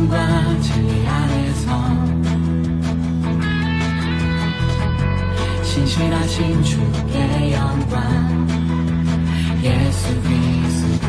성령과 진리 안에서 신실하신 주의 영광 예수 그리스도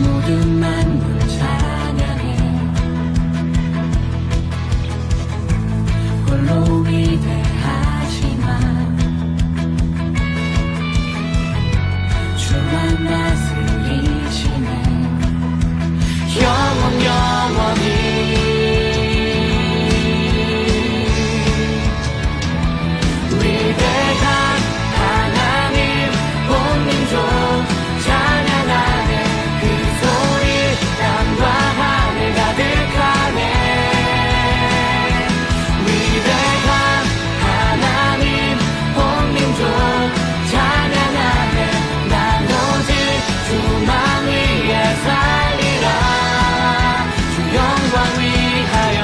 모든 만물 찬양해 홀로 위대하시만 주만 다스리시네 영원히 위대한 하나님 본민족 찬양하네 그 소리 땅과 하늘 가득하네 위대한 하나님 본민족 찬양하네 난 오직 주만 위해 살리라 주 영광 위하여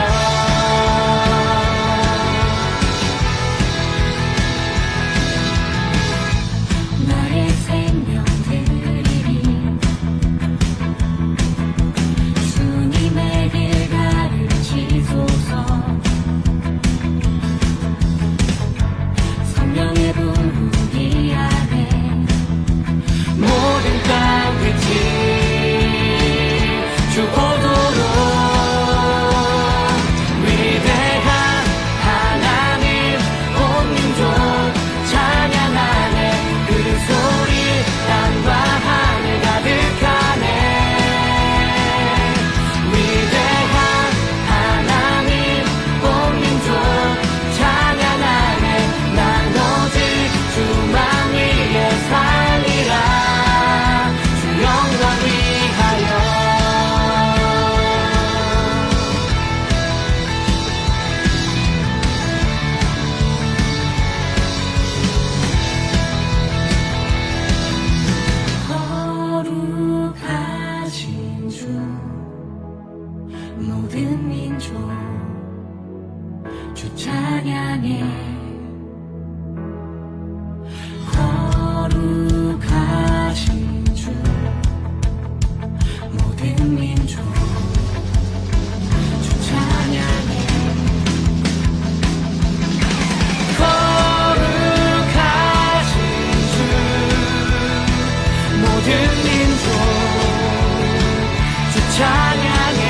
나의 생명 드리리 주님의 길 가르치소서 성령의 부르기 안에 모든 땅 끝이 주고도록 위대한 하나님 온 민족 찬양하네 그 소리 땅과 하늘 가득하네 위대한 하나님 온 민족 찬양하네 난 오직 주만 위해 살리라 주 영광 위하여 거룩하신 주 모든 민족 주 찬양해 거룩하신 주 모든 민족 주 찬양해 거룩하신 주 모든 민족 주 찬양해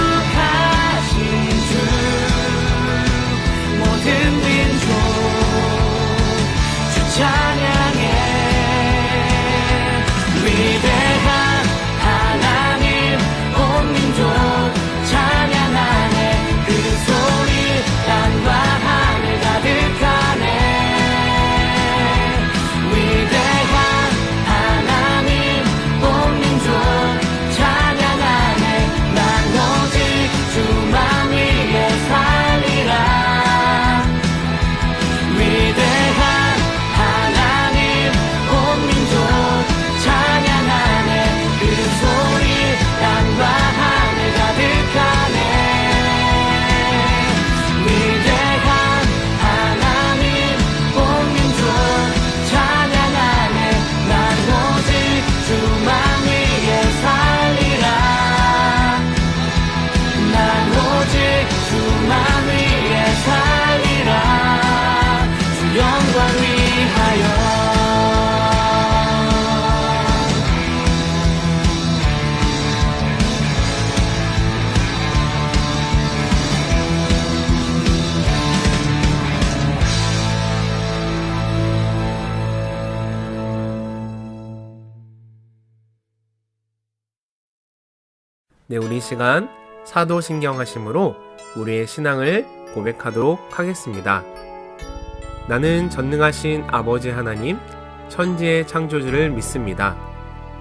거룩하신 주 모든 민족 주 찬양해 위대한 하나님 온 민족 찬양하네 그 소리 땅과 하늘 가득하네 위대한 하나님 온 민족 찬양하네 난 오직 주만 위해 살리라 위대한 하나님 온 민족 찬양하네 그 소리 땅과 하늘 가득하네 위대한 하나님 온 민족 찬양하네 난 오직 주만 위해 살리라 난 오직 주만 위해 살리라 주 영광 위하여 네, 우리 시간 사도신경 하심으로 우리의 신앙을 고백하도록 하겠습니다. 나는 전능하신 아버지 하나님, 천지의 창조주를 믿습니다.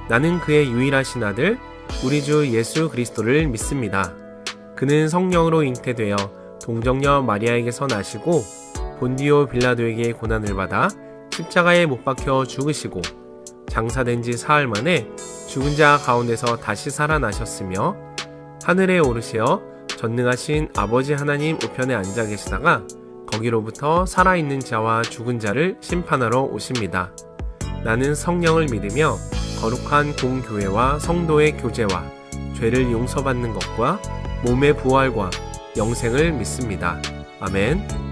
나는 그의 유일하신 아들, 우리 주 예수 그리스도를 믿습니다. 그는 성령으로 잉태되어 동정녀 마리아에게서 나시고 본디오 빌라도에게 고난을 받아 십자가에 못 박혀 죽으시고 장사된 지 사흘 만에 죽은 자 가운데서 다시 살아나셨으며 하늘에 오르시어 전능하신 아버지 하나님 우편에 앉아 계시다가 거기로부터 살아있는 자와 죽은 자를 심판하러 오십니다. 나는 성령을 믿으며 거룩한 공교회와 성도의 교제와 죄를 용서받는 것과 몸의 부활과 영생을 믿습니다. 아멘.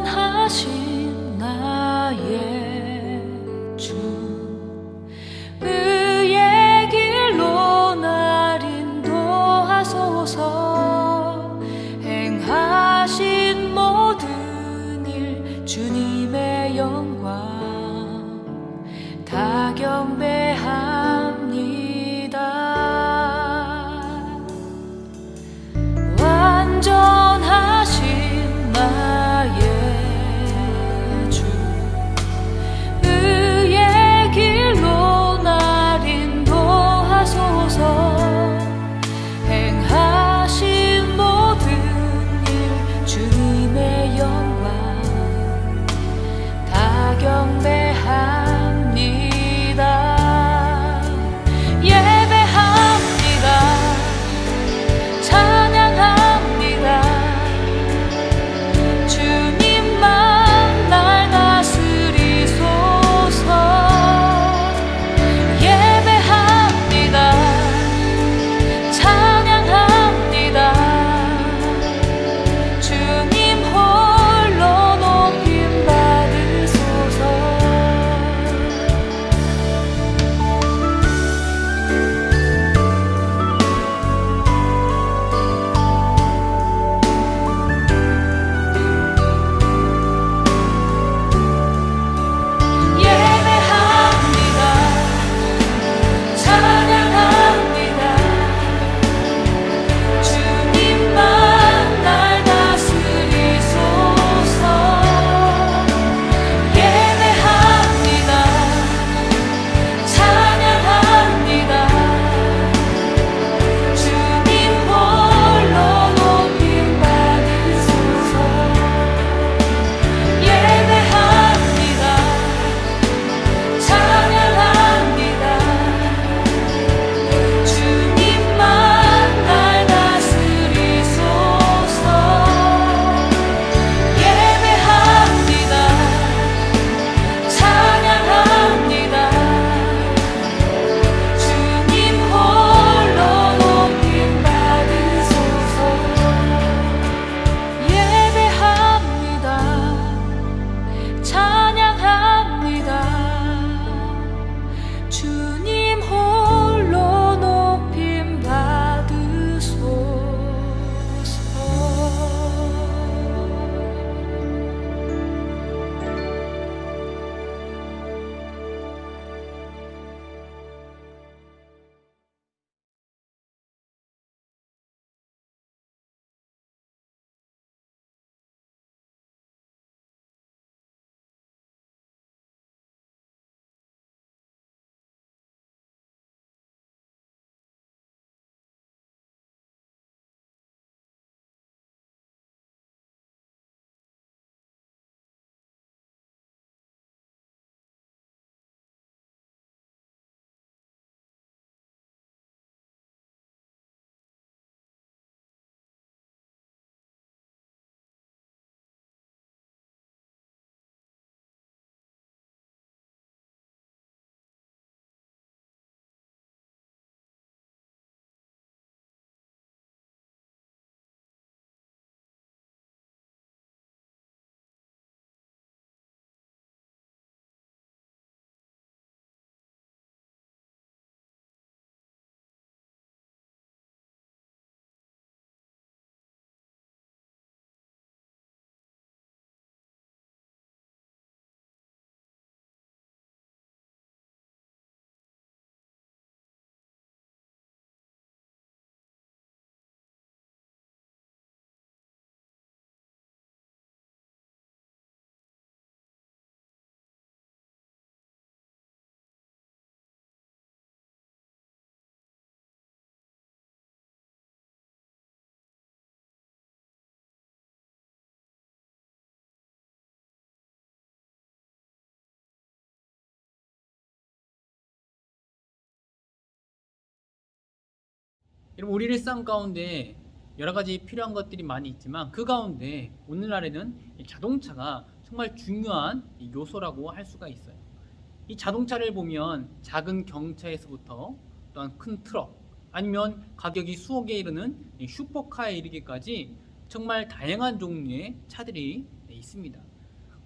완전하신 나의 주, 의의 길로 날 인도하소서. 행하신 여러분, 우리 일상 가운데 여러 가지 필요한 것들이 많이 있지만 그 가운데 오늘날에는 이 자동차가 정말 중요한 이 요소라고 할 수가 있어요. 이 자동차를 보면 작은 경차에서부터 또한 큰 트럭, 아니면 가격이 수억에 이르는 이 슈퍼카에 이르기까지 정말 다양한 종류의 차들이 있습니다.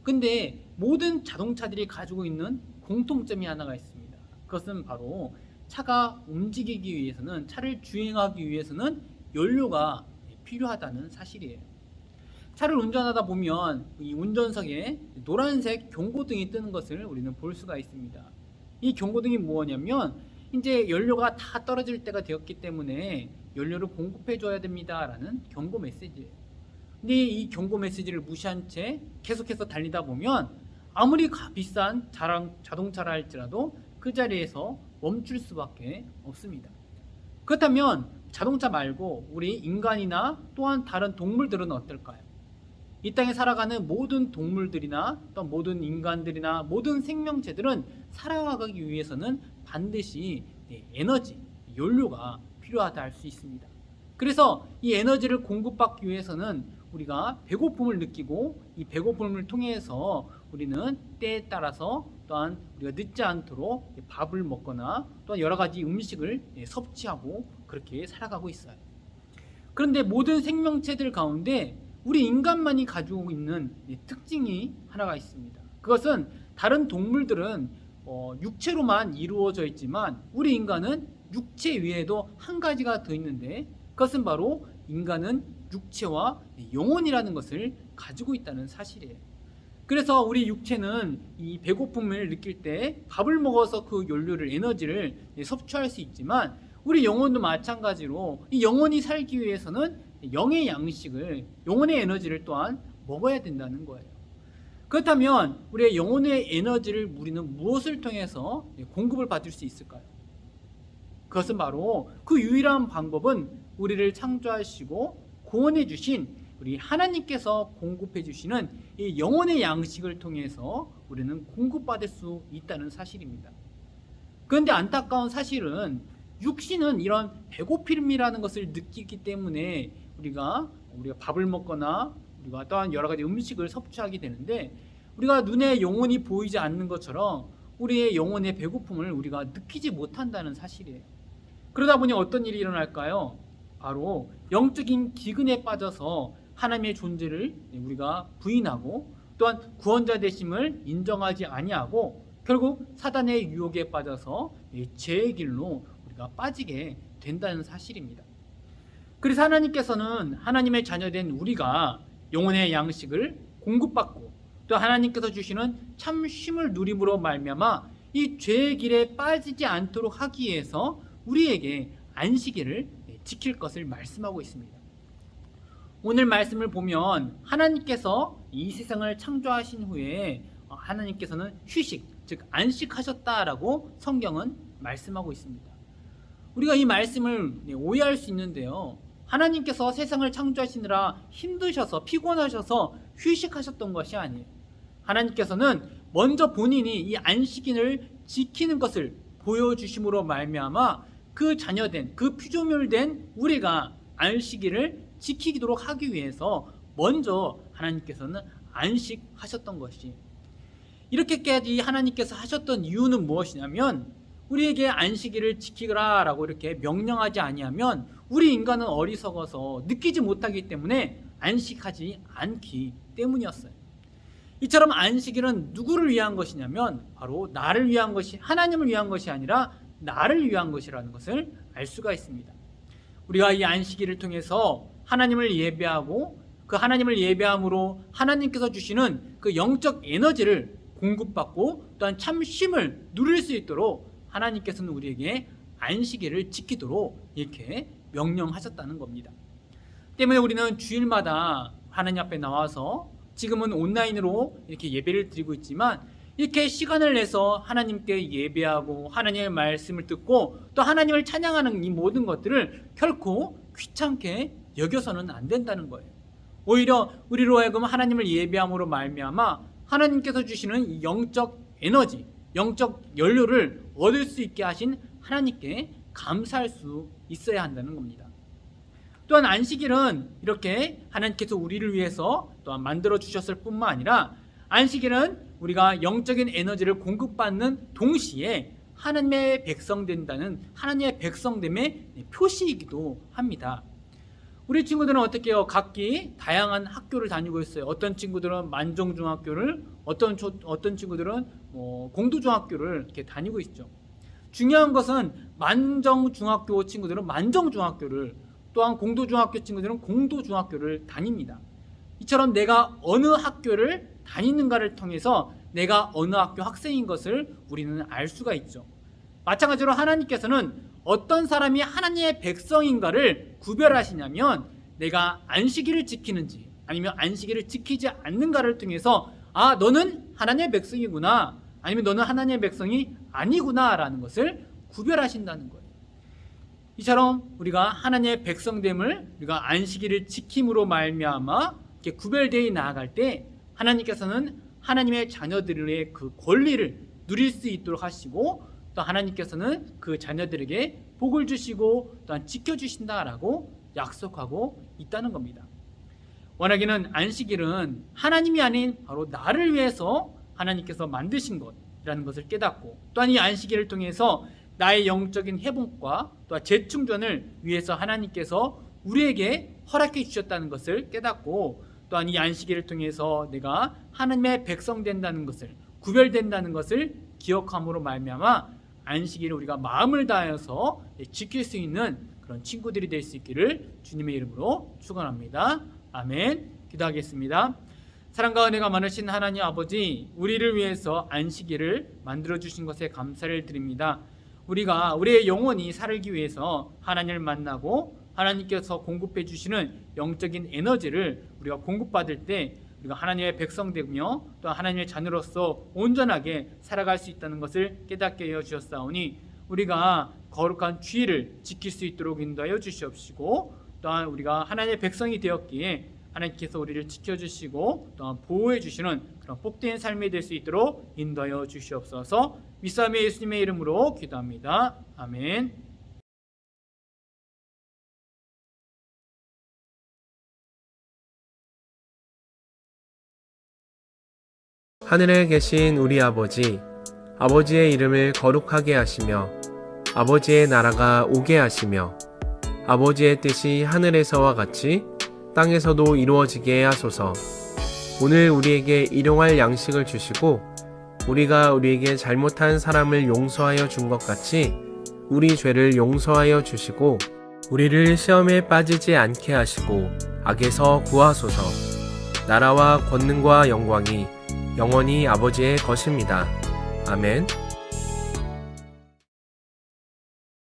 근데 모든 자동차들이 가지고 있는 공통점이 하나가 있습니다. 그것은 바로 차가 움직이기 위해서는, 차를 주행하기 위해서는 연료가 필요하다는 사실이에요. 차를 운전하다 보면 이 운전석에 노란색 경고등이 뜨는 것을 우리는 볼 수가 있습니다. 이 경고등이 뭐냐면 이제 연료가 다 떨어질 때가 되었기 때문에 연료를 공급해 줘야 됩니다 라는 경고 메시지예요. 근데 이 경고 메시지를 무시한 채 계속해서 달리다 보면 아무리 비싼 자동차라 할지라도 그 자리에서 멈출 수밖에 없습니다. 그렇다면 자동차 말고 우리 인간이나 또한 다른 동물들은 어떨까요? 이 땅에 살아가는 모든 동물들이나 또 모든 인간들이나 모든 생명체들은 살아가기 위해서는 반드시 에너지, 연료가 필요하다 할 수 있습니다. 그래서 이 에너지를 공급받기 위해서는 우리가 배고픔을 느끼고 이 배고픔을 통해서 우리는 때에 따라서 또한 우리가 늦지 않도록 밥을 먹거나 또한 여러 가지 음식을 섭취하고 그렇게 살아가고 있어요. 그런데 모든 생명체들 가운데 우리 인간만이 가지고 있는 특징이 하나가 있습니다. 그것은 다른 동물들은 육체로만 이루어져 있지만 우리 인간은 육체 위에도 한 가지가 더 있는데 그것은 바로 인간은 육체와 영혼이라는 것을 가지고 있다는 사실이에요. 그래서 우리 육체는 이 배고픔을 느낄 때 밥을 먹어서 그 연료를, 에너지를 섭취할 수 있지만 우리 영혼도 마찬가지로 이 영혼이 살기 위해서는 영의 양식을, 영혼의 에너지를 또한 먹어야 된다는 거예요. 그렇다면 우리의 영혼의 에너지를 우리는 무엇을 통해서 공급을 받을 수 있을까요? 그것은 바로 그 유일한 방법은 우리를 창조하시고 구원해 주신 우리 하나님께서 공급해 주시는 이 영혼의 양식을 통해서 우리는 공급받을 수 있다는 사실입니다. 그런데 안타까운 사실은 육신은 이런 배고픔이라는 것을 느끼기 때문에 우리가 밥을 먹거나 우리가 또한 여러 가지 음식을 섭취하게 되는데 우리가 눈에 영혼이 보이지 않는 것처럼 우리의 영혼의 배고픔을 우리가 느끼지 못한다는 사실이에요. 그러다 보니 어떤 일이 일어날까요? 바로 영적인 기근에 빠져서 하나님의 존재를 우리가 부인하고 또한 구원자 되심을 인정하지 아니하고 결국 사단의 유혹에 빠져서 죄의 길로 우리가 빠지게 된다는 사실입니다. 그래서 하나님께서는 하나님의 자녀된 우리가 영혼의 양식을 공급받고 또 하나님께서 주시는 참 쉼을 누림으로 말미암아 이 죄의 길에 빠지지 않도록 하기 위해서 우리에게 안식일을 지킬 것을 말씀하고 있습니다. 오늘 말씀을 보면 하나님께서 이 세상을 창조하신 후에 하나님께서는 휴식, 즉 안식하셨다라고 성경은 말씀하고 있습니다. 우리가 이 말씀을 오해할 수 있는데요. 하나님께서 세상을 창조하시느라 힘드셔서 피곤하셔서 휴식하셨던 것이 아니에요. 하나님께서는 먼저 본인이 이 안식일을 지키는 것을 보여주심으로 말미암아 그 자녀된, 그 피조물된 우리가 안식일을 지키도록 하기 위해서 먼저 하나님께서는 안식하셨던 것이, 이렇게까지 하나님께서 하셨던 이유는 무엇이냐면 우리에게 안식일을 지키라라고 이렇게 명령하지 아니하면 우리 인간은 어리석어서 느끼지 못하기 때문에 안식하지 않기 때문이었어요. 이처럼 안식일은 누구를 위한 것이냐면 바로 나를 위한 것이, 하나님을 위한 것이 아니라 나를 위한 것이라는 것을 알 수가 있습니다. 우리가 이 안식일을 통해서 하나님을 예배하고 그 하나님을 예배함으로 하나님께서 주시는 그 영적 에너지를 공급받고 또한 참 쉼을 누릴 수 있도록 하나님께서는 우리에게 안식일을 지키도록 이렇게 명령하셨다는 겁니다. 때문에 우리는 주일마다 하나님 앞에 나와서 지금은 온라인으로 이렇게 예배를 드리고 있지만 이렇게 시간을 내서 하나님께 예배하고 하나님의 말씀을 듣고 또 하나님을 찬양하는 이 모든 것들을 결코 귀찮게 여겨서는 안 된다는 거예요. 오히려 우리로 하여금 하나님을 예배함으로 말미암아 하나님께서 주시는 이 영적 에너지, 영적 연료를 얻을 수 있게 하신 하나님께 감사할 수 있어야 한다는 겁니다. 또한 안식일은 이렇게 하나님께서 우리를 위해서 또한 만들어 주셨을 뿐만 아니라 안식일은 우리가 영적인 에너지를 공급받는 동시에 하나님의 백성 된다는 하나님의 백성됨의 표시이기도 합니다. 우리 친구들은 어떻게 해요? 각기 다양한 학교를 다니고 있어요. 어떤 친구들은 만종중학교를, 어떤 친구들은 공도중학교를 이렇게 다니고 있죠. 중요한 것은 만정중학교 친구들은 만정중학교를, 또한 공도중학교 친구들은 공도중학교를 다닙니다. 이처럼 내가 어느 학교를 다니는가를 통해서 내가 어느 학교 학생인 것을 우리는 알 수가 있죠. 마찬가지로 하나님께서는 어떤 사람이 하나님의 백성인가를 구별하시냐면 내가 안식일을 지키는지 아니면 안식일을 지키지 않는가를 통해서 아, 너는 하나님의 백성이구나, 아니면 너는 하나님의 백성이 아니구나 라는 것을 구별하신다는 거예요. 이처럼 우리가 하나님의 백성됨을 우리가 안식일을 지킴으로 말미암아 이렇게 구별되어 나아갈 때 하나님께서는 하나님의 자녀들의 그 권리를 누릴 수 있도록 하시고 또 하나님께서는 그 자녀들에게 복을 주시고 또한 지켜주신다라고 약속하고 있다는 겁니다. 워낙에는 안식일은 하나님이 아닌 바로 나를 위해서 하나님께서 만드신 것이라는 것을 깨닫고 또한 이 안식일을 통해서 나의 영적인 회복과 또한 재충전을 위해서 하나님께서 우리에게 허락해 주셨다는 것을 깨닫고 또한 이 안식일을 통해서 내가 하나님의 백성 된다는 것을, 구별된다는 것을 기억함으로 말미암아 안식일을 우리가 마음을 다하여서 지킬 수 있는 그런 친구들이 될 수 있기를 주님의 이름으로 축원합니다. 아멘. 기도하겠습니다. 사랑과 은혜가 많으신 하나님 아버지, 우리를 위해서 안식일을 만들어 주신 것에 감사를 드립니다. 우리가 우리의 영혼이 살기 위해서 하나님을 만나고 하나님께서 공급해 주시는 영적인 에너지를 우리가 공급받을 때 우리가 하나님의 백성 되며 또 하나님의 자녀로서 온전하게 살아갈 수 있다는 것을 깨닫게 하여 주셨사오니 우리가 거룩한 주의를 지킬 수 있도록 인도하여 주시옵시고 또한 우리가 하나님의 백성이 되었기에 하나님께서 우리를 지켜주시고 또한 보호해 주시는 그런 복된 삶이 될 수 있도록 인도하여 주시옵소서. 위사함의 예수님의 이름으로 기도합니다. 아멘. 하늘에 계신 우리 아버지, 아버지의 이름을 거룩하게 하시며 아버지의 나라가 오게 하시며 아버지의 뜻이 하늘에서와 같이 땅에서도 이루어지게 하소서. 오늘 우리에게 일용할 양식을 주시고 우리가 우리에게 잘못한 사람을 용서하여 준 것 같이 우리 죄를 용서하여 주시고 우리를 시험에 빠지지 않게 하시고 악에서 구하소서. 나라와 권능과 영광이 영원히 아버지의 것입니다. 아멘.